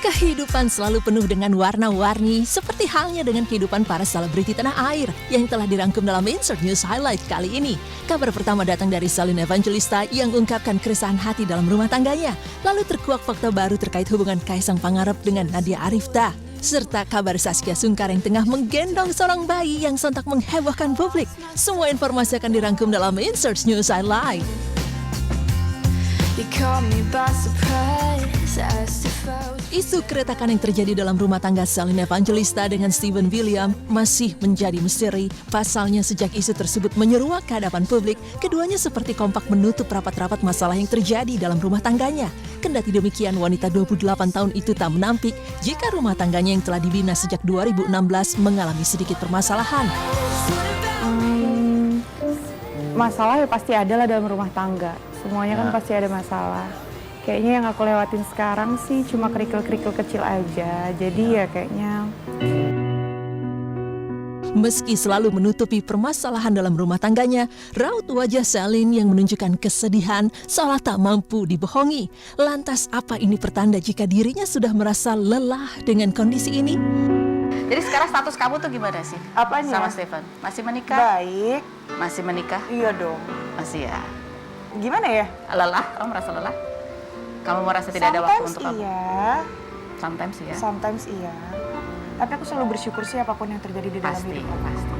Kehidupan selalu penuh dengan warna-warni, seperti halnya dengan kehidupan para selebriti tanah air yang telah dirangkum dalam Insert News Highlight kali ini. Kabar pertama datang dari Shalin Evangelista yang ungkapkan keresahan hati dalam rumah tangganya. Lalu terkuak fakta baru terkait hubungan Kaisang Pangarep dengan Nadia Arifta. Serta kabar Saskia Sungkar yang tengah menggendong seorang bayi yang sontak menghebohkan publik. Semua informasi akan dirangkum dalam Insert News Highlight. Isu keretakan yang terjadi dalam rumah tangga Shalin Evangelista dengan Steven William masih menjadi misteri. Pasalnya sejak isu tersebut menyeruak ke hadapan publik, keduanya seperti kompak menutup rapat-rapat masalah yang terjadi dalam rumah tangganya. Kendati demikian, wanita 28 tahun itu tak menampik jika rumah tangganya yang telah dibina sejak 2016 mengalami sedikit permasalahan. Masalah ya pasti ada lah dalam rumah tangga. Semuanya kan pasti ada masalah. Kayaknya yang aku lewatin sekarang sih cuma kerikil-kerikil kecil aja. Jadi ya kayaknya... Meski selalu menutupi permasalahan dalam rumah tangganya, raut wajah Shalin yang menunjukkan kesedihan seolah tak mampu dibohongi. Lantas apa ini pertanda jika dirinya sudah merasa lelah dengan kondisi ini? Jadi sekarang status kamu tuh gimana sih? Apanya? Sama Steven? Masih menikah? Baik. Masih menikah? Iya dong. Masih ya? Gimana ya? Lelah? Kamu merasa lelah? Kamu merasa tidak ada waktu untuk kamu? Sometimes iya. Sometimes iya? Sometimes iya. Tapi aku selalu bersyukur sih apapun yang terjadi di dalam hidup aku. Pasti.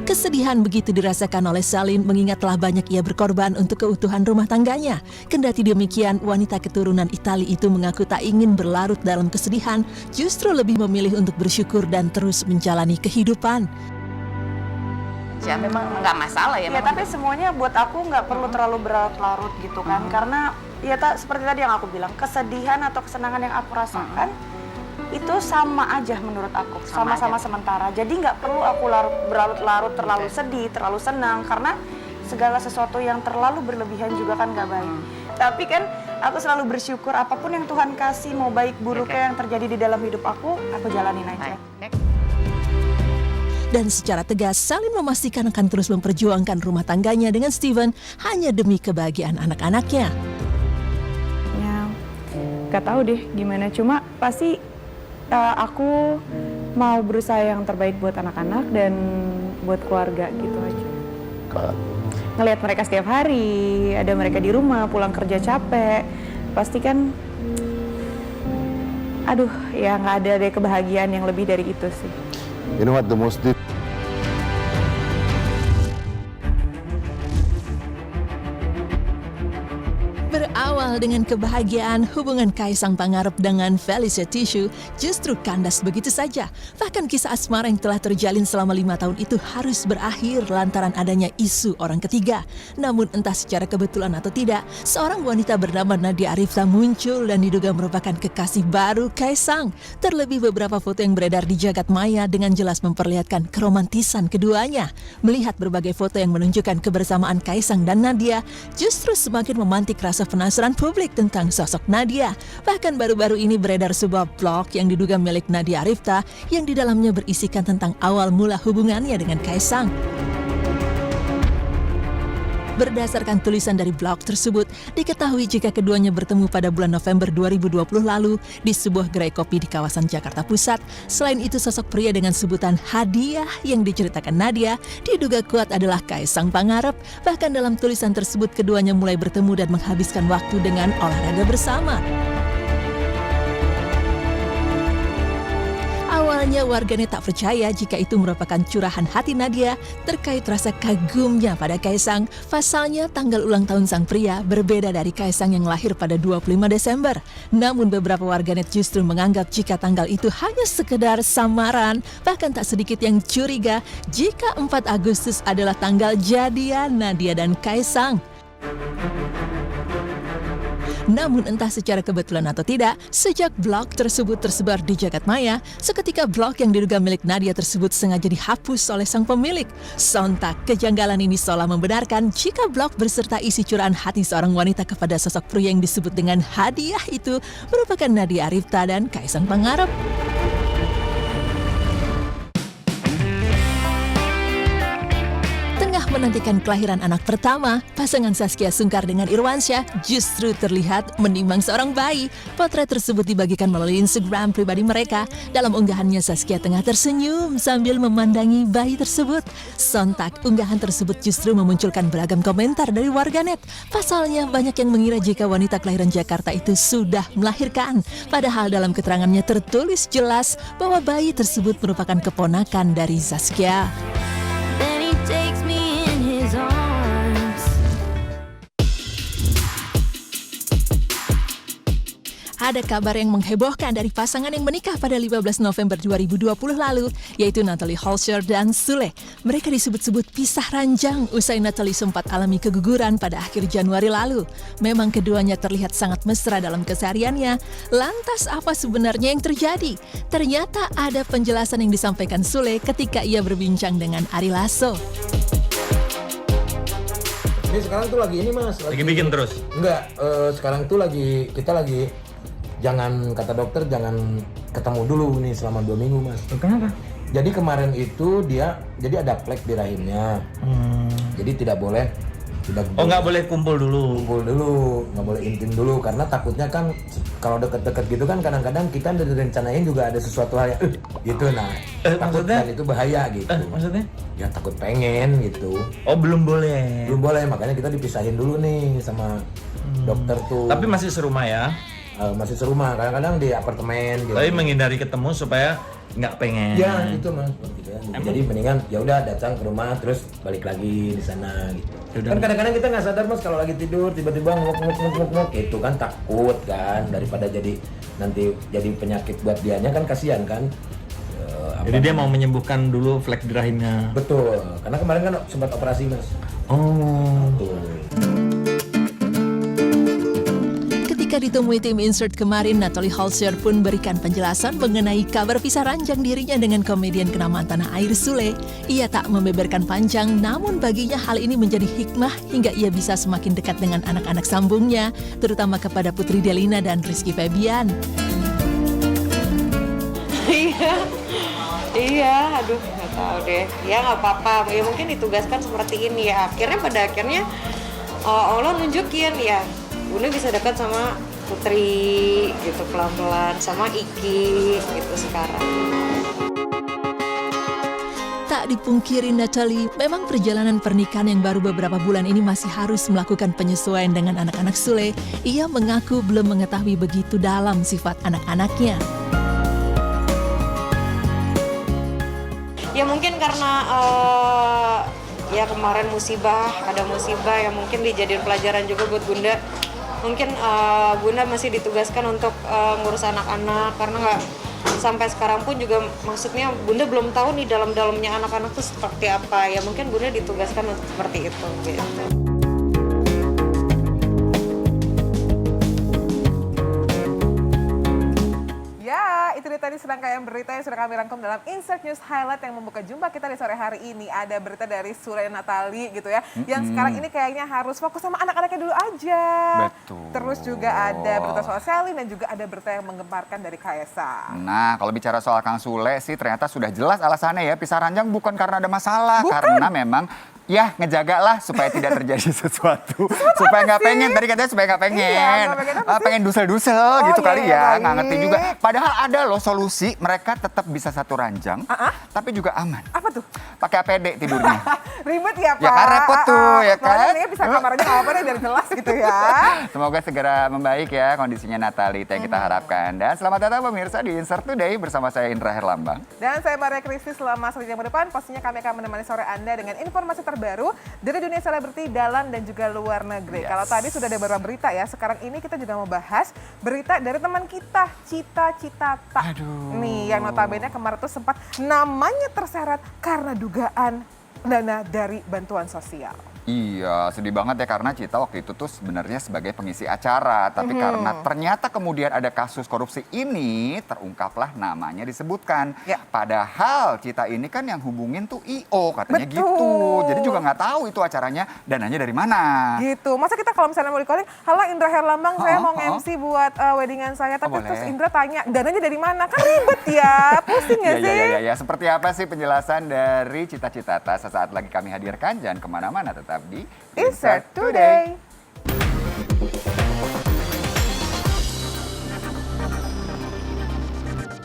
Kesedihan begitu dirasakan oleh Shalin mengingat telah banyak ia berkorban untuk keutuhan rumah tangganya. Kendati demikian, wanita keturunan Itali itu mengaku tak ingin berlarut dalam kesedihan, justru lebih memilih untuk bersyukur dan terus menjalani kehidupan. Ya memang nggak masalah ya. Ya tapi semuanya buat aku nggak perlu terlalu berlarut-larut gitu kan. Karena ya seperti tadi yang aku bilang, kesedihan atau kesenangan yang aku rasakan itu sama aja menurut aku, sama-sama sementara. Jadi nggak perlu aku berlarut-larut terlalu sedih, terlalu senang, karena segala sesuatu yang terlalu berlebihan juga kan nggak baik. Tapi kan aku selalu bersyukur apapun yang Tuhan kasih, mau baik buruknya yang terjadi di dalam hidup aku jalanin aja. Dan secara tegas, Shalin memastikan akan terus memperjuangkan rumah tangganya dengan Steven hanya demi kebahagiaan anak-anaknya. Ya, nggak tahu deh gimana, cuma pasti aku mau berusaha yang terbaik buat anak-anak dan buat keluarga gitu aja. Ngelihat mereka setiap hari, ada mereka di rumah, pulang kerja capek, pasti kan, aduh ya nggak ada deh kebahagiaan yang lebih dari itu sih. You know what the most Berawal dengan kebahagiaan, hubungan Kaisang Pangarep dengan Felicia Tissue justru kandas begitu saja. Bahkan kisah asmara yang telah terjalin selama 5 tahun itu harus berakhir lantaran adanya isu orang ketiga. Namun entah secara kebetulan atau tidak, seorang wanita bernama Nadia Arifta muncul dan diduga merupakan kekasih baru Kaisang. Terlebih beberapa foto yang beredar di jagat maya dengan jelas memperlihatkan keromantisan keduanya. Melihat berbagai foto yang menunjukkan kebersamaan Kaisang dan Nadia, justru semakin memantik rasa penasaran publik tentang sosok Nadia. Bahkan baru-baru ini beredar sebuah blog yang diduga milik Nadia Arifta yang di dalamnya berisikan tentang awal mula hubungannya dengan Kaisang. Berdasarkan tulisan dari blog tersebut, diketahui jika keduanya bertemu pada bulan November 2020 lalu di sebuah gerai kopi di kawasan Jakarta Pusat. Selain itu, sosok pria dengan sebutan Hadiah yang diceritakan Nadia diduga kuat adalah Kaisang Pangarep. Bahkan dalam tulisan tersebut, keduanya mulai bertemu dan menghabiskan waktu dengan olahraga bersama. Awalnya warganet tak percaya jika itu merupakan curahan hati Nadia terkait rasa kagumnya pada Kaisang. Pasalnya tanggal ulang tahun sang pria berbeda dari Kaisang yang lahir pada 25 Desember. Namun beberapa warganet justru menganggap jika tanggal itu hanya sekedar samaran. Bahkan tak sedikit yang curiga jika 4 Agustus adalah tanggal jadian Nadia dan Kaisang. Namun entah secara kebetulan atau tidak, sejak blog tersebut tersebar di jagat maya, seketika blog yang diduga milik Nadia tersebut sengaja dihapus oleh sang pemilik. Sontak, kejanggalan ini seolah membenarkan jika blog berserta isi curahan hati seorang wanita kepada sosok pria yang disebut dengan Hadiah itu merupakan Nadia Arifta dan Kaisang Pangarep. menantikan kelahiran anak pertama, pasangan Zaskia Sungkar dengan Irwansyah justru terlihat menimbang seorang bayi. Potret tersebut dibagikan melalui Instagram pribadi mereka. Dalam unggahannya, Zaskia tengah tersenyum sambil memandangi bayi tersebut. Sontak, unggahan tersebut justru memunculkan beragam komentar dari warganet. Pasalnya, banyak yang mengira jika wanita kelahiran Jakarta itu sudah melahirkan. Padahal dalam keterangannya tertulis jelas bahwa bayi tersebut merupakan keponakan dari Zaskia. Then he takes me in his arms. Ada kabar yang menghebohkan dari pasangan yang menikah pada 15 November 2020 lalu, yaitu Natalie Holscher dan Sule. Mereka disebut-sebut pisah ranjang usai Natalie sempat alami keguguran pada akhir Januari lalu. Memang keduanya terlihat sangat mesra dalam kesehariannya. Lantas apa sebenarnya yang terjadi? Ternyata ada penjelasan yang disampaikan Sule ketika ia berbincang dengan Ari Lasso. Ini sekarang tuh lagi ini mas. Lagi bikin terus? Enggak, sekarang tuh kita lagi jangan, kata dokter jangan ketemu dulu nih selama 2 minggu mas. Kenapa? Jadi kemarin itu jadi ada plek di rahimnya. Jadi tidak boleh nggak boleh kumpul dulu. nggak boleh intim dulu karena takutnya kan kalau deket-deket gitu kan kadang-kadang kita udah direncanain juga ada sesuatu hal yang gitu takut maksudnya? dan itu bahaya gitu. Maksudnya? Ya takut pengen gitu. Oh belum boleh. Belum boleh, makanya kita dipisahin dulu nih sama dokter tuh. Tapi masih serumah ya? Masih serumah, kadang-kadang di apartemen gitu. Tapi menghindari ketemu supaya nggak pengen. Ya itu mas, gitu ya. Jadi mendingan ya udah datang ke rumah terus balik lagi di sana gitu. Yaudah. Kan kadang-kadang kita nggak sadar mas kalau lagi tidur tiba-tiba nguk itu kan takut kan daripada nanti jadi penyakit buat dianya kan kasihan kan. Jadi dia mau menyembuhkan dulu flek di rahimnya. Betul, karena kemarin kan sempat operasi mas. Oh. Tuh. Ketika ditemui tim Insert kemarin, Natalie Holscher pun berikan penjelasan mengenai kabar pisah ranjang dirinya dengan komedian kenamaan tanah air Sule. Ia tak membeberkan panjang, namun baginya hal ini menjadi hikmah hingga ia bisa semakin dekat dengan anak-anak sambungnya, terutama kepada Putri Delina dan Rizky Febian. Iya, aduh nggak tahu deh. Ya nggak apa-apa, ya mungkin ditugaskan seperti ini ya. Pada akhirnya Allah nunjukin ya, Bunda bisa dekat sama Putri gitu pelan-pelan, sama Iki gitu sekarang. Tak dipungkiri Natalie, memang perjalanan pernikahan yang baru beberapa bulan ini masih harus melakukan penyesuaian dengan anak-anak Sule. Ia mengaku belum mengetahui begitu dalam sifat anak-anaknya. Ya mungkin karena ya kemarin ada musibah yang mungkin dijadiin pelajaran juga buat Bunda. Mungkin Bunda masih ditugaskan untuk ngurus anak-anak karena nggak sampai sekarang pun juga maksudnya Bunda belum tahu nih dalam-dalamnya anak-anak tuh seperti apa. Ya mungkin Bunda ditugaskan untuk seperti itu gitu. Ya, itu dia tadi serangkaian berita yang sudah kami rangkum dalam Insert News Highlight yang membuka jumpa kita di sore hari ini. Ada berita dari Sule dan Natalie gitu ya, yang sekarang ini kayaknya harus fokus sama anak-anaknya dulu aja. Betul. Terus juga ada berita soal Selin dan juga ada berita yang menggemparkan dari Kaisang. Nah, kalau bicara soal Kang Sule sih ternyata sudah jelas alasannya ya. Pisah ranjang bukan karena ada masalah, Bukan. karena memang ya ngejagalah supaya tidak terjadi sesuatu. Supaya nggak pengen, tadi katanya supaya nggak pengen. Iya, nggak pengen apa sih? Pengen dusel-dusel Oh, gitu iya, kali iya, ya, baik. nggak ngerti juga. Padahal ada loh solusi, mereka tetap bisa satu ranjang, tapi juga aman. Apa tuh? Pakai APD tidurnya. Ribet ya, Pak? Ya kan, repot tuh, ya kan? Soalnya ini bisa kamar aja nggak apa-apa deh, biar jelas gitu ya. Semoga segera membaik ya kondisinya Natalie, itu yang kita harapkan. Dan selamat datang pemirsa di Insert Today bersama saya Indra Herlambang. Dan saya Maria Kristi, selama 1 jam ke depan pastinya kami akan menemani sore Anda dengan informasi terbaru dari dunia selebriti dalam dan juga luar negeri. Yes. Kalau tadi sudah ada beberapa berita ya, sekarang ini kita juga mau bahas berita dari teman kita, Cita Citata. Aduh. Nih, yang notabene kemarin tuh sempat namanya terseret karena dugaan dana dari bantuan sosial. Iya, sedih banget ya karena Cita waktu itu tuh sebenarnya sebagai pengisi acara. Tapi karena ternyata kemudian ada kasus korupsi ini, terungkaplah namanya disebutkan. Ya. Padahal Cita ini kan yang hubungin tuh I.O. katanya Betul. gitu. Jadi juga nggak tahu itu acaranya dananya dari mana. Gitu. Masa kita kalau misalnya mau di-calling, halo Indra Herlambang, saya mau Oh. MC buat weddingan saya. Tapi boleh. terus Indra tanya, dananya dari mana? Kan ribet ya, pusing ya sih? Ya. Seperti apa sih penjelasan dari Cita Citata sesaat lagi kami hadirkan. Jangan kemana-mana, tetap di Insert Today.